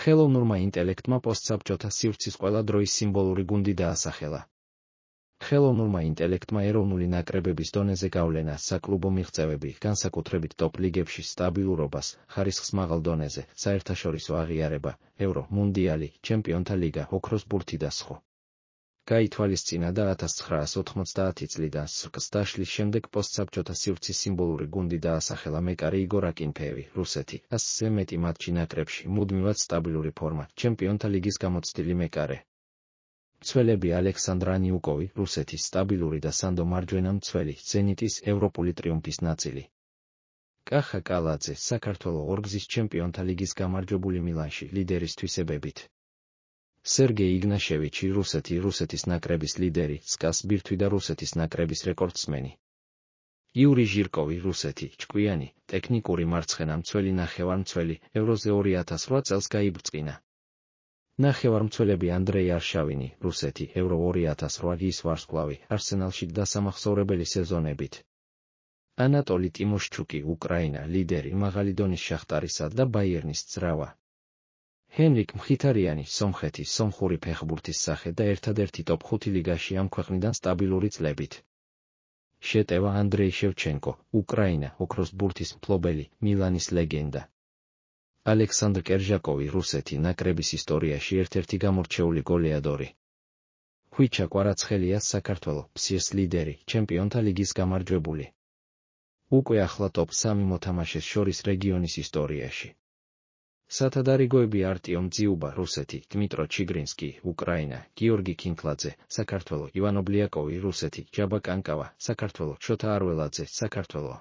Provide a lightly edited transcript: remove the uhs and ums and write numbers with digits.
ხელოვნურმა ინტელექტმა პოსტსაბჭოთა სივრცის ყველა დროის სიმბოლური გუნდი დაასახელა. ხელოვნურმა ინტელექტმა ეროვნული ნაკრებების დონეზე გავლენა, საკლუბო მიღწევები, განსაკუთრებით ტოპ ლიგებში სტაბილურობას, ხარისხს მაღალ დონეზე, საერთაშორისო აღიარება, ევრო, მუნდიალი, ჩემპიონთა ლიგა, ოქროს ბურთი და სხვა. გაითვალისწინა და 1990 წლიდან SKS დაშლის შემდეგ პოსტსაბჭოთა სივრცის სიმბოლური გუნდი დაასახელა მეკარე იგორ აკინფეევი, რუსეთი, 100-ზე მეტი მატჩი ნაკრებში, მუდმივად სტაბილური ფორმა, ჩემპიონთა ლიგის გამოცდილი მეკარე. მცველები ალექსანდრ ანიუკოვი, რუსეთის სტაბილური და სანდო მარჯვენა მცველი, ზენიტის ევროპული ტრიუმფის ნაწილი. კახა კალაძე, საქართველო ორგზის ჩემპიონთა ლიგის გამარჯვებული მილანში, ლიდერის თვისებებით. სერგეი იგნაშევიჩი, რუსეთის ნაკრების ლიდერი, SKS ბირთვი და რუსეთის ნაკრების რეკორდსმენი. იური ჟირკოვი, რუსეთი, ჭკვიანი, ტექნიკური მარცხენა მცველი ნახევარმცველი, ევროზე 2008 წელს გაიბრწყინა. ნახევარმცველები ანდრეი არშავინი, რუსეთი, ევრო 2008 ის ვარსკვლავი, არსენალში დასამახსოვრებელი სეზონებით. ანატოლი ტიმოშჩუკი, უკრაინა, ლიდერი, მაღალი დონის შახტარისა და ბაიერნის ძრავა. ჰენრიკ მხითარიანი, სომხეთი, სომხური ფეხბურთის სახე და ერთადერთი ტოპ 5 ლიგაში ამ ქვეყნიდან სტაბილური წლებით. შეტევა ანდრეი შევჩენკო, უკრაინა, ოქროს ბურთის მფლობელი, მილანის ლეგენდა. ალექსანდრ კერჟაკოვი, რუსეთი, ნაკრების ისტორიაში ერთ-ერთი გამორჩეული გოლეადორი. ხვიჩა კვარაცხელია, საქართველო, PSS ლიდერი, ჩემპიონთა ლიგის გამარჯვებული. უკვე ახლა ტოპ 3 მოთამაშეს შორის რეგიონის ისტორიაში. სათადარიგოები არტიომ ძიუბა, რუსეთი, დმიტრო ჩიგრინსკი, უკრაინა, გიორგი ქინქლაძე, საქართველო, ივანო ბლიაკოვი, რუსეთი, ჯაბა კანკავა, საქართველო, შოთა არველაძე, საქართველო.